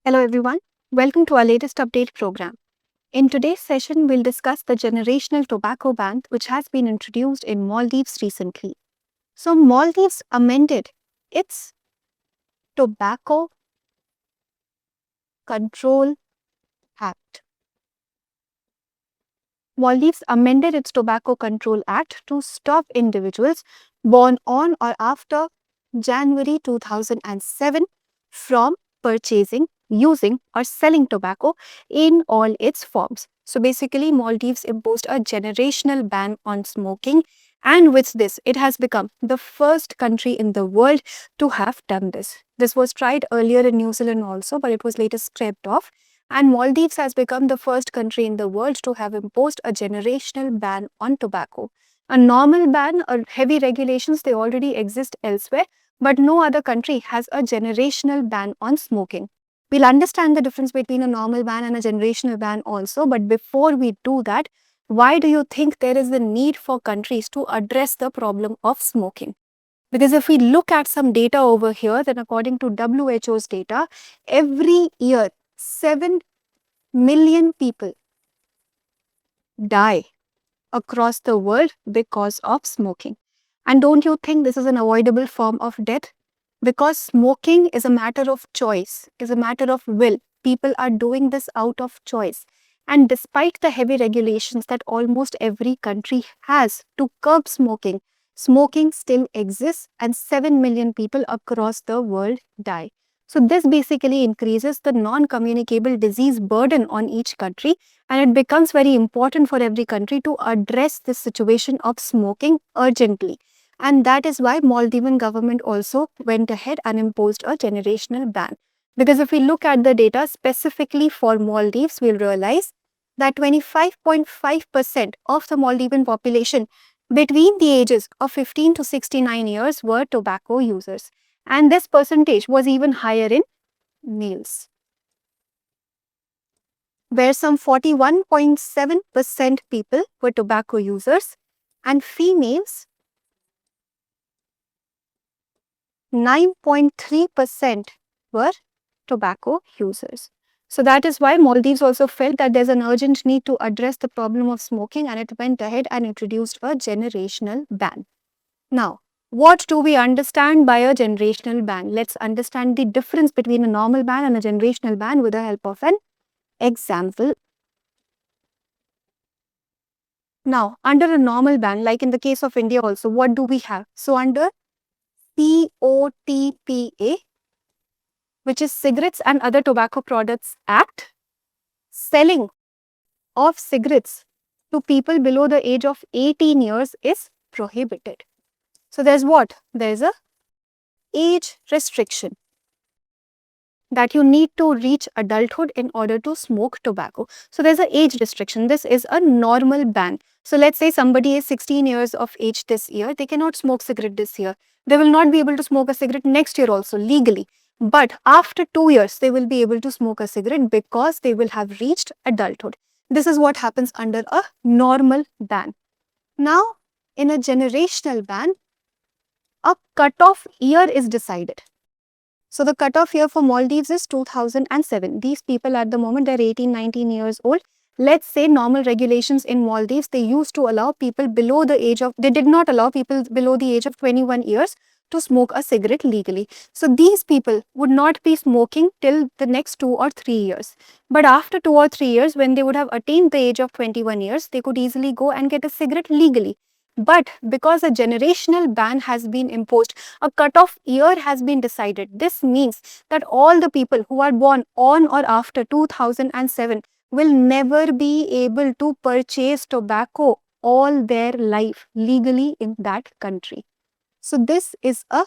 Hello everyone, welcome to our latest update program. In today's session, we'll discuss the generational tobacco ban which has been introduced in Maldives recently. So, Maldives amended its Tobacco Control Act. Maldives amended its Tobacco Control Act to stop individuals born on or after January 2007 from purchasing, using, or selling tobacco in all its forms. So basically, Maldives imposed a generational ban on smoking, and with this, it has become the first country in the world to have done this. This was tried earlier in New Zealand also, but it was later scrapped off. And Maldives has become the first country in the world to have imposed a generational ban on tobacco. A normal ban or heavy regulations, they already exist elsewhere, but no other country has a generational ban on smoking. We'll understand the difference between a normal ban and a generational ban also, but before we do that, why do you think there is a need for countries to address the problem of smoking? Because if we look at some data over here, then according to WHO's data, every year 7 million people die across the world because of smoking. And don't you think this is an avoidable form of death? Because smoking is a matter of choice, is a matter of will. People are doing this out of choice. And despite the heavy regulations that almost every country has to curb smoking, smoking still exists and 7 million people across the world die. So this basically increases the non-communicable disease burden on each country, and it becomes very important for every country to address this situation of smoking urgently. And that is why Maldivian government also went ahead and imposed a generational ban. Because if we look at the data specifically for Maldives, we'll realize that 25.5% of the Maldivian population between the ages of 15 to 69 years were tobacco users. And this percentage was even higher in males, where some 41.7% people were tobacco users, and females 9.3% were tobacco users. So that is why Maldives also felt that there's an urgent need to address the problem of smoking, and it went ahead and introduced a generational ban. Now, what do we understand by a generational ban? Let's understand the difference between a normal ban and a generational ban with the help of an example. Now, under a normal ban, like in the case of India also, what do we have? So, under COTPA, which is Cigarettes and Other Tobacco Products Act, selling of cigarettes to people below the age of 18 years is prohibited. So, there's what? There's a age restriction that you need to reach adulthood in order to smoke tobacco. So there's an age restriction. This is a normal ban. So let's say somebody is 16 years of age this year, they cannot smoke cigarette this year. They will not be able to smoke a cigarette next year also legally. But after 2 years, they will be able to smoke a cigarette because they will have reached adulthood. This is what happens under a normal ban. Now, in a generational ban, a cutoff year is decided. So the cutoff year for Maldives is 2007. These people at the moment, they're 18, 19 years old. Let's say normal regulations in Maldives, they used to allow people below the age of, they did not allow people below the age of 21 years to smoke a cigarette legally. So these people would not be smoking till the next 2 or 3 years. But after 2 or 3 years, when they would have attained the age of 21 years, they could easily go and get a cigarette legally. But because a generational ban has been imposed, a cutoff year has been decided. This means that all the people who are born on or after 2007 will never be able to purchase tobacco all their life legally in that country. So this is a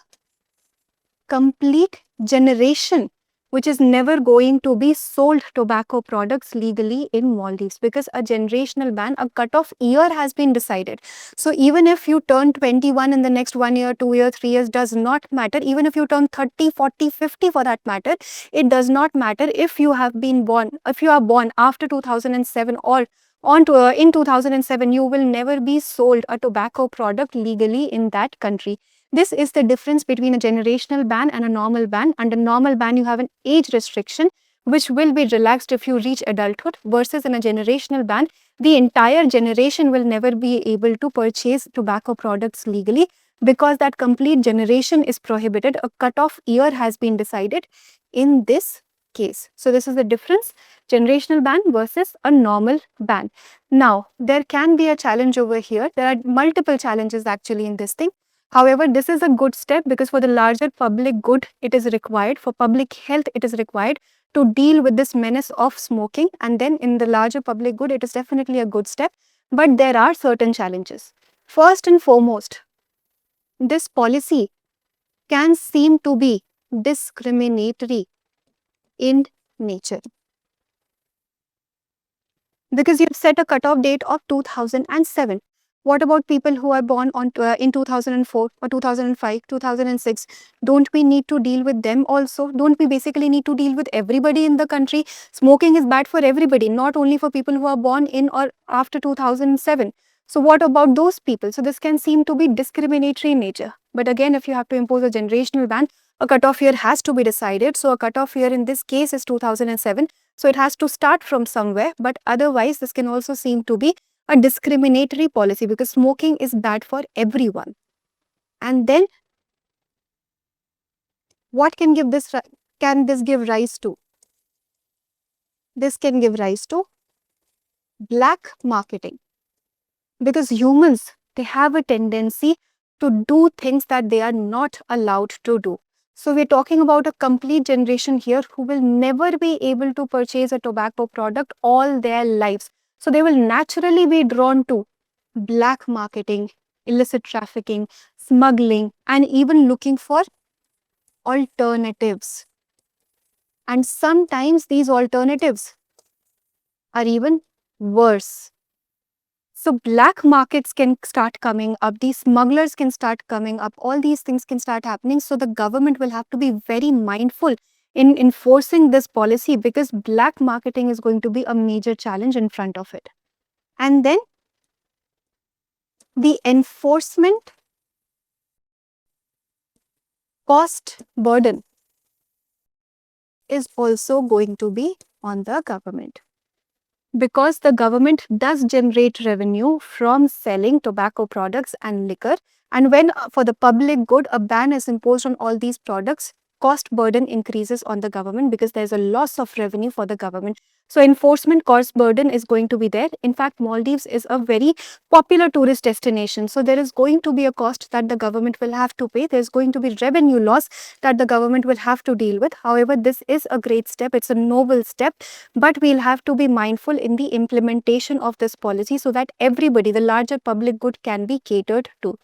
complete generation which is never going to be sold tobacco products legally in Maldives, because a generational ban, a cutoff year has been decided. So even if you turn 21 in the next 1 year, 2 years, 3 years, does not matter. Even if you turn 30, 40, 50 for that matter, it does not matter if you have been born, if you are born after 2007 or in 2007, you will never be sold a tobacco product legally in that country. This is the difference between a generational ban and a normal ban. Under normal ban, you have an age restriction, which will be relaxed if you reach adulthood, versus in a generational ban, the entire generation will never be able to purchase tobacco products legally because that complete generation is prohibited. A cutoff year has been decided in this case. So this is the difference, generational ban versus a normal ban. Now, there can be a challenge over here. There are multiple challenges actually in this thing. However, this is a good step because for the larger public good, it is required. For public health, it is required to deal with this menace of smoking. And then in the larger public good, it is definitely a good step. But there are certain challenges. First and foremost, this policy can seem to be discriminatory in nature, because you've set a cutoff date of 2007. What about people who are born in 2004 or 2005, 2006? Don't we need to deal with them also? Don't we basically need to deal with everybody in the country? Smoking is bad for everybody, not only for people who are born in or after 2007. So what about those people? So this can seem to be discriminatory in nature. But again, if you have to impose a generational ban, a cutoff year has to be decided. So a cutoff year in this case is 2007. So it has to start from somewhere, but otherwise this can also seem to be a discriminatory policy because smoking is bad for everyone. And then what can this give rise to? This can give rise to black marketing, because humans, they have a tendency to do things that they are not allowed to do. So we're talking about a complete generation here who will never be able to purchase a tobacco product all their lives. So they will naturally be drawn to black marketing, illicit trafficking, smuggling, and even looking for alternatives. And sometimes these alternatives are even worse. So black markets can start coming up, these smugglers can start coming up, all these things can start happening. So the government will have to be very mindful in enforcing this policy because black marketing is going to be a major challenge in front of it. And then the enforcement cost burden is also going to be on the government, because the government does generate revenue from selling tobacco products and liquor. And when for the public good, a ban is imposed on all these products, cost burden increases on the government because there's a loss of revenue for the government. So enforcement cost burden is going to be there. In fact, Maldives is a very popular tourist destination. So there is going to be a cost that the government will have to pay. There's going to be revenue loss that the government will have to deal with. However, this is a great step. It's a noble step, but we'll have to be mindful in the implementation of this policy so that everybody, the larger public good, can be catered to.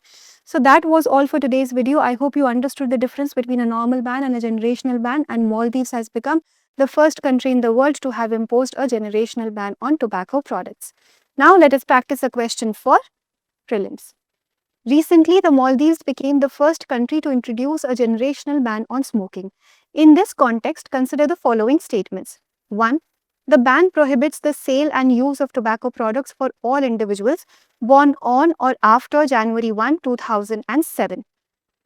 So that was all for today's video. I hope you understood the difference between a normal ban and a generational ban, and Maldives has become the first country in the world to have imposed a generational ban on tobacco products. Now let us practice a question for prelims. Recently, the Maldives became the first country to introduce a generational ban on smoking. In this context, consider the following statements. 1. The ban prohibits the sale and use of tobacco products for all individuals born on or after January 1, 2007.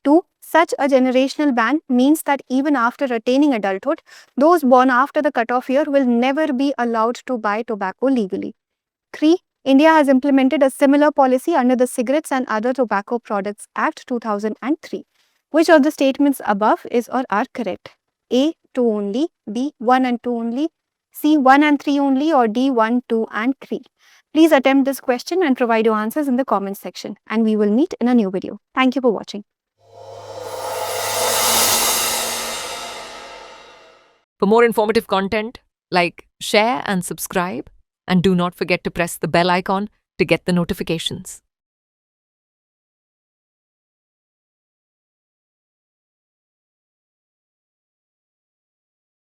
2. Such a generational ban means that even after attaining adulthood, those born after the cutoff year will never be allowed to buy tobacco legally. 3. India has implemented a similar policy under the Cigarettes and Other Tobacco Products Act 2003. Which of the statements above is or are correct? A. 2 only, B. 1 and 2 only, C. 1 and 3 only, or D. 1, 2 and 3. Please attempt this question and provide your answers in the comment section, and we will meet in a new video. Thank you for watching. For more informative content, like, share and subscribe, and do not forget to press the bell icon to get the notifications.